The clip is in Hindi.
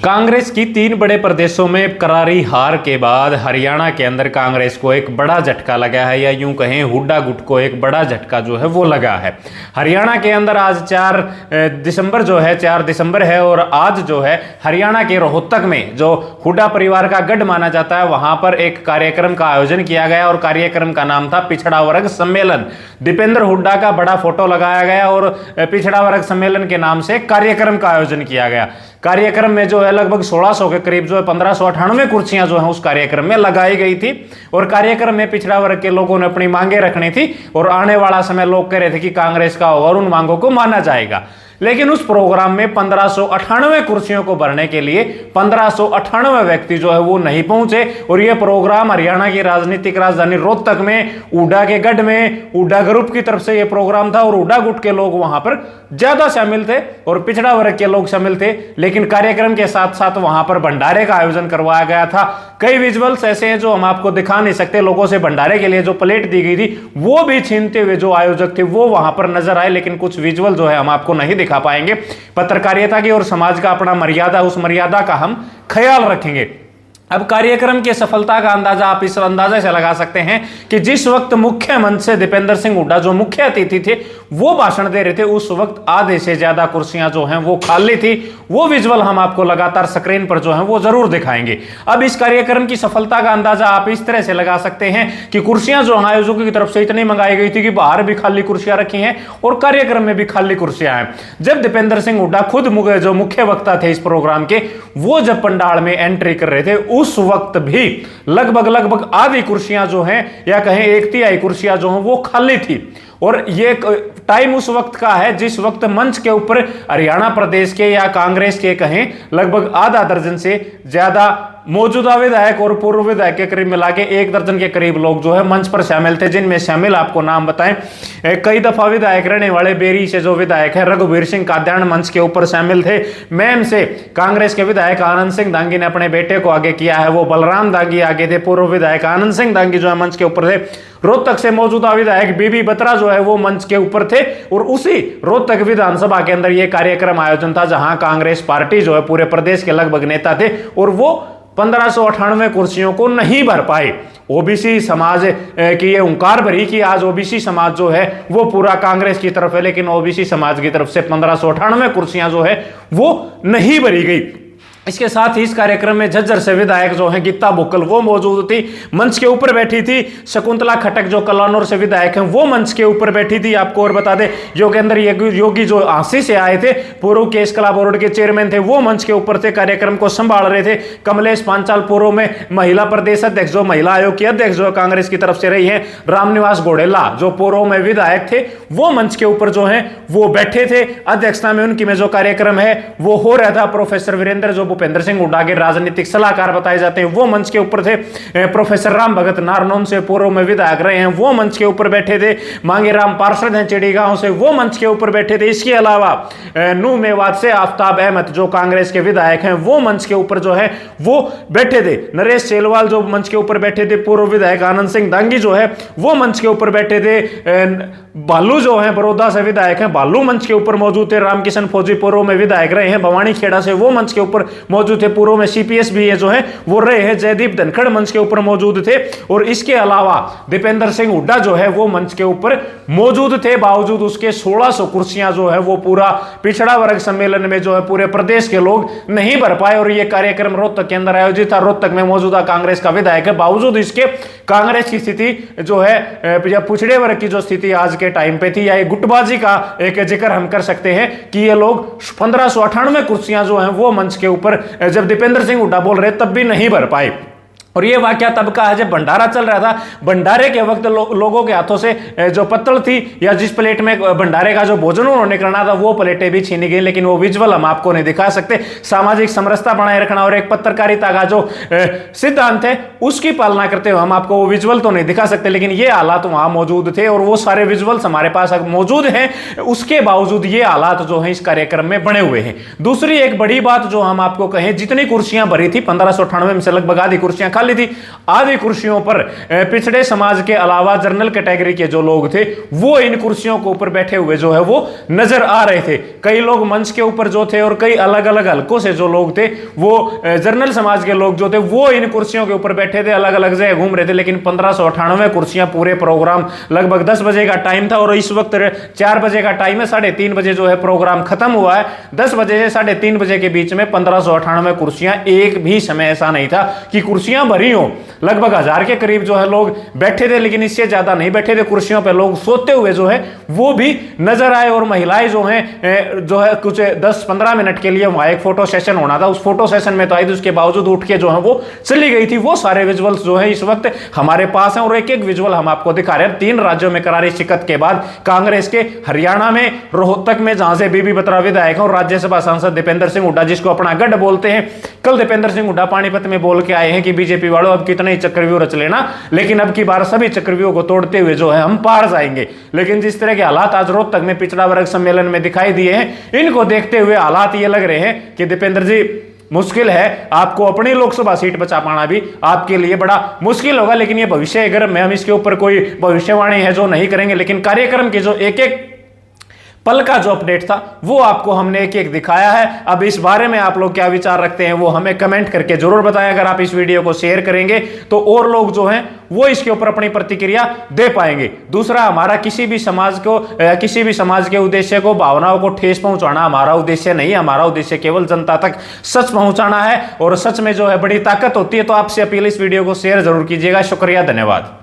कांग्रेस की 3 बड़े प्रदेशों में करारी हार के बाद हरियाणा के अंदर कांग्रेस को एक बड़ा झटका लगा है, या यूं कहें हुड्डा गुट को एक बड़ा झटका जो है वो लगा है। हरियाणा के अंदर आज 4 दिसंबर है और आज जो है हरियाणा के रोहतक में जो हुड्डा परिवार का गढ़ माना जाता है वहां पर एक कार्यक्रम का आयोजन किया गया और कार्यक्रम का नाम था पिछड़ा वर्ग सम्मेलन। दीपेंद्र हुड्डा का बड़ा फोटो लगाया गया और पिछड़ा वर्ग सम्मेलन के नाम से कार्यक्रम का आयोजन किया गया। कार्यक्रम में जो है लगभग 1600 के करीब जो है 1598 कुर्सियां जो है उस कार्यक्रम में लगाई गई थी और कार्यक्रम में पिछड़ा वर्ग के लोगों ने अपनी मांगे रखनी थी और आने वाला समय लोग कह रहे थे कि कांग्रेस का होगा और उन मांगों को माना जाएगा। लेकिन उस प्रोग्राम में 1598 कुर्सियों को भरने के लिए 1598 व्यक्ति जो है वो नहीं पहुंचे और यह प्रोग्राम हरियाणा की राजनीतिक राजधानी रोहतक में हुड्डा के गढ़ में हुड्डा ग्रुप की तरफ से यह प्रोग्राम था और हुड्डा गुट के लोग वहां पर ज्यादा शामिल थे और पिछड़ा वर्ग के लोग शामिल थे। लेकिन कार्यक्रम के साथ साथ वहां पर भंडारे का आयोजन करवाया गया था। कई विजुअल्स ऐसे हैं जो हम आपको दिखा नहीं सकते। लोगों से भंडारे के लिए जो प्लेट दी गई थी वो भी छीनते हुए जो आयोजक थे वो वहां पर नजर आए, लेकिन कुछ विजुअल जो है हम आपको नहीं दिखा पाएंगे। पत्रकारिता की और समाज का अपना मर्यादा, उस मर्यादा का हम ख्याल रखेंगे। अब कार्यक्रम की सफलता का अंदाजा आप इस अंदाजे से लगा सकते हैं कि जिस वक्त मुख्य मंच से दीपेंद्र सिंह हुड्डा जो मुख्य अतिथि थे वो भाषण दे रहे थे, उस वक्त आधे से ज्यादा कुर्सियां जो हैं वो खाली थी। वो विजुअल हम आपको लगातार स्क्रीन पर जो है वो जरूर दिखाएंगे। अब इस कार्यक्रम की सफलता का अंदाजा आप इस तरह से लगा सकते हैं कि कुर्सियां जो आयोजकों की तरफ से इतनी मंगाई गई थी कि बाहर भी खाली कुर्सियां रखी हैं और कार्यक्रम में भी खाली कुर्सियां हैं। जब दीपेंद्र सिंह हुड्डा खुद जो मुख्य वक्ता थे इस प्रोग्राम के, वो जब पंडाल में एंट्री कर रहे थे उस वक्त भी लगभग आधी कुर्सियां जो हैं या कहें 1/3 कुर्सियां जो हैं वो खाली थी। और ये टाइम उस वक्त का है जिस वक्त मंच के ऊपर हरियाणा प्रदेश के या कांग्रेस के कहें लगभग आधा दर्जन से ज्यादा मौजूदा विधायक और पूर्व विधायक के करीब मिला के 1 दर्जन के करीब लोग जो है मंच पर शामिल थे, जिनमें शामिल आपको नाम बताएं कई दफा विधायक रहने वाले बेरी से जो विधायक है रघुवीर सिंह काद्यान मंच के ऊपर शामिल थे। मैन से कांग्रेस के विधायक आनंद सिंह दांगी ने अपने बेटे को आगे किया है, वो बलराम दांगी आगे थे। पूर्व विधायक आनंद सिंह दांगी जो है मंच के ऊपर थे। रोहतक से मौजूदा विधायक बीबी बत्रा जो है वो मंच के ऊपर थे और उसी रोहतक विधानसभा के अंदर यह कार्यक्रम आयोजन था जहां कांग्रेस पार्टी जो है पूरे प्रदेश के लगभग नेता थे और वो 1598 कुर्सियों को नहीं भर पाए। ओबीसी समाज की ये हुंकार भरी कि आज ओबीसी समाज जो है वो पूरा कांग्रेस की तरफ है, लेकिन ओबीसी समाज की तरफ से 1598 कुर्सियां जो है वो नहीं भरी गई। इसके साथ ही इस कार्यक्रम में झज्जर से विधायक जो हैं गीता बुक्कल वो मौजूद थी, मंच के ऊपर बैठी थी। शकुंतला खटक जो कलानौर से विधायक हैं वो मंच के ऊपर बैठी थी। आपको और बता दें योगेंद्र योगी जो आंसी से आए थे, पूर्व केस कला बोर्ड के चेयरमैन थे, वो मंच के ऊपर थे, कार्यक्रम को संभाल रहे थे। कमलेश पांचाल पूर्व में महिला प्रदेश अध्यक्ष जो महिला आयोग की अध्यक्ष जो कांग्रेस की तरफ से रही है, रामनिवास घोड़ेला जो पूर्व में विधायक थे वो मंच के ऊपर जो है वो बैठे थे। अध्यक्षता में उनकी में जो कार्यक्रम है वो हो रहा था। प्रोफेसर वीरेंद्र जो भूपेंद्र सिंह हुड्डा के राजनीतिक सलाहकार बताए जाते हैं वो मंच के ऊपर थे। प्रोफेसर राम भगत नारनौन से पूर्व में विधायक रहे हैं वो मंच के ऊपर बैठे थे। मांगेराम पार्षद हैं चिड़ी गांव से वो मंच के ऊपर बैठे थे। इसके अलावा नूह मेवात से आफ्ताब अहमद जो कांग्रेस के विधायक हैं वो मंच के ऊपर जो है वो बैठे थे। नरेश सेलवाल जो मंच के ऊपर बैठे थे। पूर्व विधायक आनंद सिंह दांगी जो है वो मंच के ऊपर बैठे थे। बालू जो है बड़ौदा से विधायक हैं, बालू मंच के ऊपर मौजूद थे। रामकिशन फौजी पूर्व में विधायक रहे हैं भवानी खेड़ा से, वो मंच के ऊपर मौजूद थे। पूर्व में सीपीएस भी जो है वो रहे हैं। जयदीप धनखड़ मंच के ऊपर मौजूद थे। और इसके अलावा दीपेंद्र सिंह हुड्डा जो है वो मंच के ऊपर मौजूद थे। बावजूद उसके 1600 कुर्सियां जो है वो पूरा पिछड़ा वर्ग सम्मेलन में जो है पूरे प्रदेश के लोग नहीं भर पाए। और ये कार्यक्रम रोहतक के अंदर आयोजित था। रोहतक में मौजूदा कांग्रेस का विधायक है। बावजूद इसके कांग्रेस की स्थिति जो है या पिछड़े वर्ग की जो स्थिति आज के टाइम पे थी, या ये गुटबाजी का एक जिक्र हम कर सकते हैं कि ये लोग 1598 कुर्सियां जो हैं वो मंच के ऊपर जब दीपेंद्र सिंह हुड्डा बोल रहे तब भी नहीं भर पाए। और ये वाकया तब का है जब भंडारा चल रहा था। भंडारे के वक्त लोगों के हाथों से जो पत्तल थी या जिस प्लेट में भंडारे का जो भोजन उन्होंने करना था वो प्लेटें भी छीनी गई, लेकिन वो विजुअल हम आपको नहीं दिखा सकते। सामाजिक समरसता बनाए रखना और एक पत्रकारिता का जो सिद्धांत है उसकी पालना करते हुए हम आपको वो विजुअल तो नहीं दिखा सकते, लेकिन ये हालात वहां मौजूद थे और वो सारे विजुअल्स हमारे पास मौजूद हैं। उसके बावजूद ये हालात जो है इस कार्यक्रम में बने हुए हैं। दूसरी एक बड़ी बात जो हम आपको कहें, जितनी कुर्सियां भरी थी 1598 में से लगभग आधी कुर्सियां खाली थी। आधी कुर्सियों पर पिछड़े समाज के अलावा जनरल कैटेगरी के जो लोग थे वो इन कुर्सियों के ऊपर बैठे हुए जो है वो नजर आ रहे थे। कई लोग मंच के ऊपर जो थे और कई अलग अलग हलकों से जो लोग थे वो जनरल समाज के लोग जो थे वो इन कुर्सियों के ऊपर बैठे थे, अलग अलग जगह घूम रहे थे। लेकिन 1598 कुर्सियां, पूरे प्रोग्राम लगभग 10 बजे का टाइम था और इस वक्त 4 बजे का टाइम है, 3:30 बजे जो है प्रोग्राम खत्म हुआ है। 10 बजे से 3:30 बजे के बीच में 1598 कुर्सियां, एक भी समय ऐसा नहीं था कि कुर्सियां भरी हो। लगभग 1000 के करीब जो है लोग बैठे थे, लेकिन इससे ज्यादा नहीं बैठे थे। कुर्सियों पर लोग सोते हुए जो है वो भी नजर आए और महिलाएं जो है कुछ 10-15 मिनट के लिए वहां एक फोटो सेशन होना था, उस फोटो सेशन में तो आई थी, उसके बावजूद उठ के जो है वो चली गई थी। वो सारे विजुअल्स जो है इस वक्त हमारे पास हैं और एक एक विजुअल हम आपको दिखा रहे हैं। 3 राज्यों में करारी शिकस्त के बाद कांग्रेस के हरियाणा में रोहतक में, जहां से बीबी बत्रा विधायक और राज्यसभा सांसद दीपेंद्र सिंह हुड्डा, जिसको अपना गढ़ बोलते हैं, कल दीपेंद्र सिंह हुड्डा पानीपत में बोल के आए हैं कि बीजेपी वालों अब कितने ही चक्रव्यूह रच लेना, लेकिन अब की बार सभी चक्रव्यूह को तोड़ते हुए जो है हम पार जाएंगे। लेकिन जिस तरह के हालात आज रोहतक में पिछड़ा वर्ग सम्मेलन में दिखाई दिए हैं, इनको देखते हुए हालात ये लग रहे हैं कि दीपेंद्र जी मुश्किल है, आपको अपनी लोकसभा सीट बचा पाना भी आपके लिए बड़ा मुश्किल होगा। लेकिन ये भविष्य, अगर मैं हम इसके ऊपर कोई भविष्यवाणी है जो नहीं करेंगे, लेकिन कार्यक्रम के जो एक एक पल का जो अपडेट था वो आपको हमने एक एक दिखाया है। अब इस बारे में आप लोग क्या विचार रखते हैं वो हमें कमेंट करके जरूर बताएं। अगर आप इस वीडियो को शेयर करेंगे तो और लोग जो हैं वो इसके ऊपर अपनी प्रतिक्रिया दे पाएंगे। दूसरा, हमारा किसी भी समाज के उद्देश्य को, भावनाओं को ठेस पहुंचाना हमारा उद्देश्य नहीं है। हमारा उद्देश्य केवल जनता तक सच पहुंचाना है और सच में जो है बड़ी ताकत होती है। तो आपसे अपील, इस वीडियो को शेयर जरूर कीजिएगा। शुक्रिया, धन्यवाद।